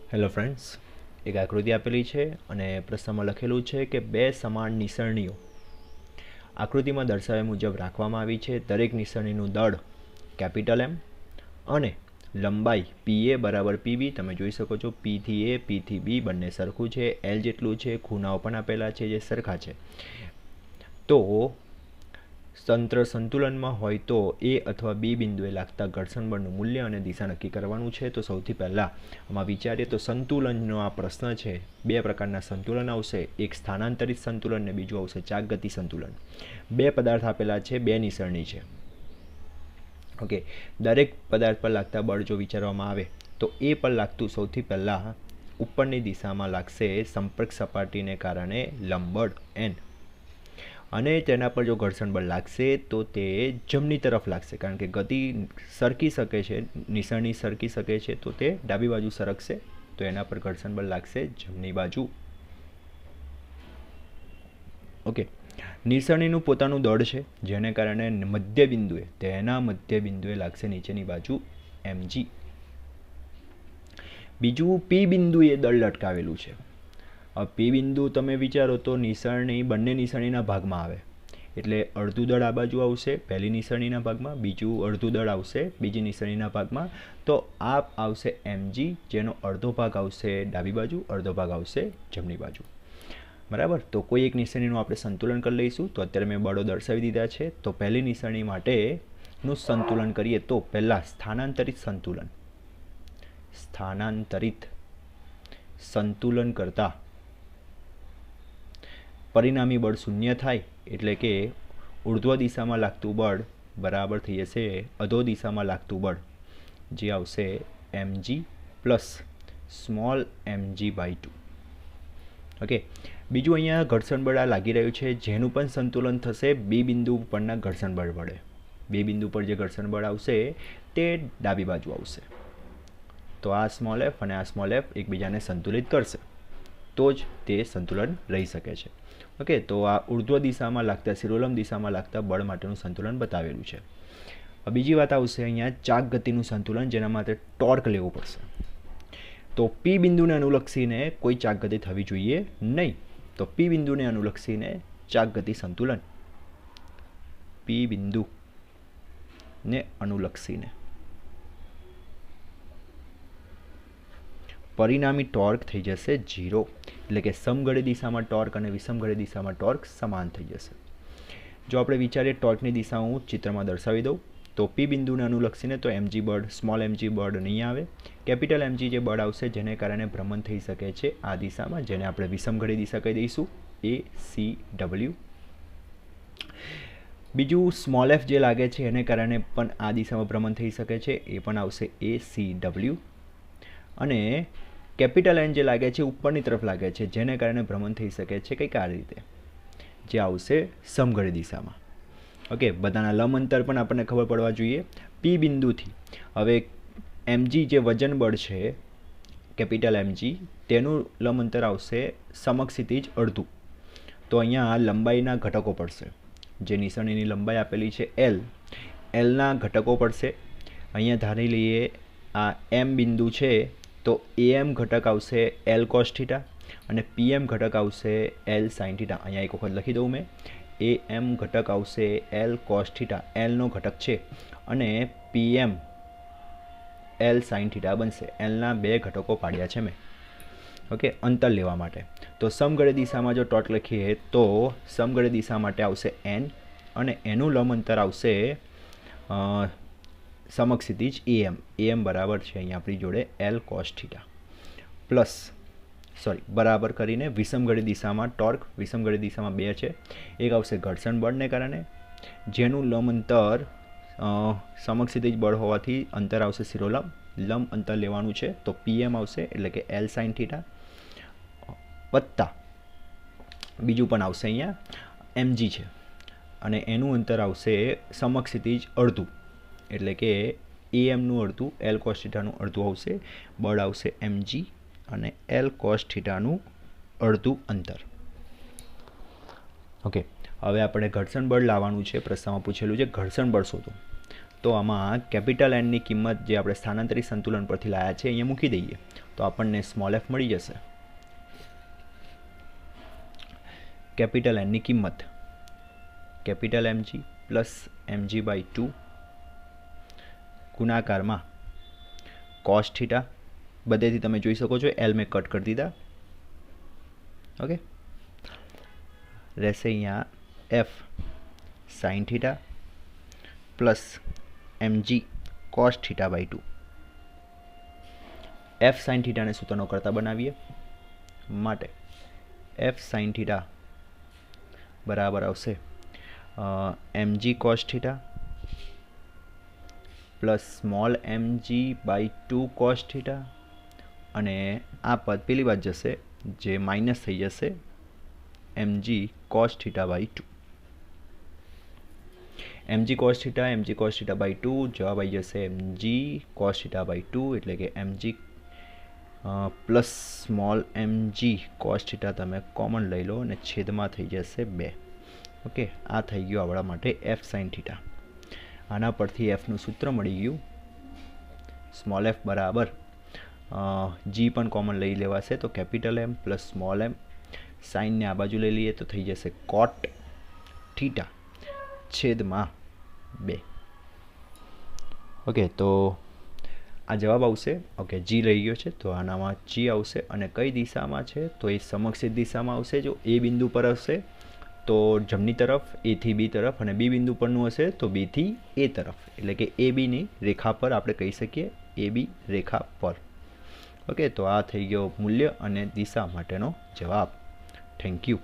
Hello friends, એક આકૃતિ આપેલી છે અને પ્રશ્નમાં લખેલું છે કે બે સમાન નિસરણીઓ આકૃતિમાં દર્શાવ્યા મુજબ રાખવામાં આવી છે. દરેક નિસરણીનું દળ કેપિટલ એમ અને લંબાઈ પીએ બરાબર પીબી. તમે જોઈ શકો છો પી થી એ પી થી બી બંને સરખું છે, એલ જેટલું છે, ખૂણાઓ પણ આપેલા છે જે સરખા છે. તો તંત્ર સંતુલનમાં હોય તો એ અથવા બી બિંદુએ લાગતા ઘર્ષણ બળનું મૂલ્ય અને દિશા નક્કી કરવાનું છે. તો સૌથી પહેલાં આમાં વિચારીએ તો સંતુલનનો આ પ્રશ્ન છે. બે પ્રકારના સંતુલન આવશે, એક સ્થાનાંતરિત સંતુલન ને બીજું આવશે ચાકગતિ સંતુલન. બે પદાર્થ આપેલા છે, બે નિસરણી છે. ઓકે, દરેક પદાર્થ પર લાગતા બળ જો વિચારવામાં આવે તો એ પર લાગતું સૌથી પહેલાં ઉપરની દિશામાં લાગશે સંપર્ક સપાટીને કારણે લંબબળ એન, અને તેના પર જો ઘર્ષણ બળ લાગશે તો તે જમણી તરફ લાગશે, કારણ કે ગતિ સરકી શકે છે, નિસરણી સરકી શકે છે, તો તે ડાબી બાજુ સરકશે, તો એના પર ઘર્ષણ બળ લાગશે જમણી બાજુ. ઓકે, નિસરણીનું પોતાનું દળ છે જેને કારણે મધ્ય બિંદુએ તેના મધ્ય બિંદુએ લાગશે નીચેની બાજુ mg. બીજું પી બિંદુએ દળ લટકાવેલું છે. હવે પી બિંદુ તમે વિચારો તો નિસરણી બંને નિસરણીના ભાગમાં આવે, એટલે અડધું દળ આ બાજુ આવશે પહેલી નિસરણીના ભાગમાં, બીજું અડધું દળ આવશે બીજી નિસરણીના ભાગમાં. તો આ આવશે mg, જેનો અડધો ભાગ આવશે ડાબી બાજુ, અડધો ભાગ આવશે જમણી બાજુ. બરાબર, તો કોઈ એક નિસરણીનું આપણે સંતુલન કરી લઈશું. તો અત્યારે મેં બળો દર્શાવી દીધા છે. તો પહેલી નિસરણી માટેનું સંતુલન કરીએ તો પહેલાં સ્થાનાંતરિત સંતુલન કરતાં પરિણામી બળ શૂન્ય થાય, એટલે કે ઉર્ધ્વ દિશામાં લાગતું બળ બરાબર થઈ જશે અધો દિશામાં લાગતું બળ, જે આવશે mg plus small mg/2. Okay, બીજું અહીંયા ઘર્ષણ બળ આ લાગી રહ્યું છે જેનું પણ સંતુલન થશે બી બિંદુ પરના ઘર્ષણ બળ વડે. બી બિંદુ પર જે ઘર્ષણ બળ આવશે તે ડાબી બાજુ આવશે. તો આ સ્મોલ એફ અને આ સ્મોલ એફ એકબીજાને સંતુલિત કરશે તો જ તે સંતુલન રહી શકે છે. ઓકે, તો આ ઉર્ધ્વ દિશામાં લાગતા શિરોલંબ દિશામાં લાગતા બળ માટેનું સંતુલન બતાવેલું છે. બીજી વાત આવશે અહીંયા ચાક ગતિનું સંતુલન, જેના માટે ટોર્ક લેવું પડશે. તો પી બિંદુને અનુલક્ષીને કોઈ ચાક ગતિ થવી જોઈએ નહીં. તો પી બિંદુને અનુલક્ષીને ચાક ગતિ સંતુલન, પી બિંદુને અનુલક્ષીને પરિણામી ટોર્ક થઈ જશે 0, એટલે કે સમઘડી દિશામાં ટોર્ક અને વિષમઘડી દિશામાં ટોર્ક સમાન થઈ જશે. જો આપણે વિચારીએ ટોર્કની દિશા હું ચિત્રમાં દર્શાવી દઉં તો પી બિંદુને અનુલક્ષીને તો mg બળ સ્મોલ mg બળ નહીં આવે, કેપિટલ mg જે બળ આવશે જેને કારણે ભ્રમણ થઈ શકે છે આ દિશામાં, જેને આપણે વિષમઘડી દિશા કહી દઈશું ACW. બીજું સ્મોલ એફ જે લાગે છે એને કારણે પણ આ દિશામાં ભ્રમણ થઈ શકે છે, એ પણ આવશે ACW. અને કેપિટલ એન જે લાગે છે ઉપરની તરફ લાગે છે જેને કારણે ભ્રમણ થઈ શકે છે કંઈક આ રીતે, જે આવશે સમઘડી દિશામાં. ઓકે, બધાના લંબ અંતર પણ આપણને ખબર પડવા જોઈએ. પી બિંદુથી હવે mg જે વજન બળ છે કેપિટલ mg, તેનું લંબ અંતર આવશે સમક્ષિતિજ અડધું. તો અહીંયા લંબાઈના ઘટકો પડશે, જે નિસરણીની લંબાઈ આપેલી છે એલના ઘટકો પડશે. અહીંયા ધારી લઈએ આ એમ બિંદુ છે તો am ઘટક આવશે l cos θ અને pm ઘટક આવશે l sin θ. અહીંયા એક વખત લખી દઉં મેં, am ઘટક આવશે l cos θ, l નો ઘટક છે, અને pm l sin θ બનશે. lના બે ઘટકો પાડ્યા છે મેં. ઓકે, અંતર લેવા માટે. તો સમઘડી દિશામાં જો ટોર્ક લખીએ તો સમઘડી દિશા માટે આવશે n અને એનું લંબ અંતર આવશે સમક્ષિતિજ am બરાબર છે અહીંયા આપણી જોડે l cos θ પ્લસ બરાબર કરીને વિષમઘડી દિશામાં ટોર્ક, વિષમઘડી દિશામાં બે છે, એક આવશે ઘર્ષણ બળને કારણે જેનું લંબ અંતર સમક્ષિતિજ બળ હોવાથી અંતર આવશે શિરોલંબ, લંબ અંતર લેવાનું છે તો pm આવશે, એટલે કે l sin θ વત્તા બીજું પણ આવશે અહીંયા mg છે અને એનું અંતર આવશે સમક્ષિતિજ અડધું, એટલે કે amનું અડધું l cos θનું અડધું આવશે, બળ આવશે mg અને l cos θનું અડધું અંતર. ઓકે, હવે આપણે ઘર્ષણ બળ લાવવાનું છે. પ્રશ્નમાં પૂછેલું છે ઘર્ષણ બળ શોધો. તો આમાં કેપિટલ એનની કિંમત જે આપણે સ્થાનાંતરિત સંતુલન પરથી લાયા છે અહીંયા મૂકી દઈએ તો આપણને સ્મોલ એફ મળી જશે. કેપિટલ એનની કિંમત capital MG plus MG by 2 ગુણાકારમાં કોસ થીટા, બધેથી તમે જોઈ શકો છો એલ મેં કટ કરી દીધા. ઓકે, રહેશે અહીંયા F sine theta plus MG cos theta by 2. F sine થીટાને સૂત્રનો કરતા બનાવીએ માટે એફ સાઇન થીટા બરાબર આવશે MG cos theta plus small MG by 2 cos theta, અને આ પદ પેલી વાત જશે જે માઇનસ થઈ જશે MG cos theta by 2. MG cos theta by 2 જવાબ આવી જશે એમજી કોસ થીટા બાય 2, એટલે કે MG plus small MG cos theta તમે કોમન લઈ લો અને છેદમાં થઈ જશે 2. ઓકે, આ થઈ ગયું આપણા માટે એફ સાઇન થીટા. આના પરથી એફનું સૂત્ર મળી ગયું. સ્મોલ એફ બરાબર જી પણ કોમન લઈ લેવાશે, તો કેપિટલ એમ પ્લસ સ્મોલ એમ. સાઇનને આ બાજુ લઈ લઈએ તો થઈ જશે કોટ થીટા છેદમાં 2. ઓકે, તો આ જવાબ આવશે. ઓકે, જી લઈ ગયો છે તો આનામાં જી આવશે, અને કઈ દિશામાં છે તો એ સમક્ષ દિશામાં આવશે. જો એ બિંદુ પર હશે તો જમણી તરફ, એ થી બી તરફ, અને બી બિંદુ પરનું હશે તો બી થી એ તરફ, એટલે કે એ બીની રેખા પર આપણે કહી શકીએ એ બી રેખા પર. ઓકે, તો આ થઈ ગયો મૂલ્ય અને દિશા માટેનો જવાબ. Thank you.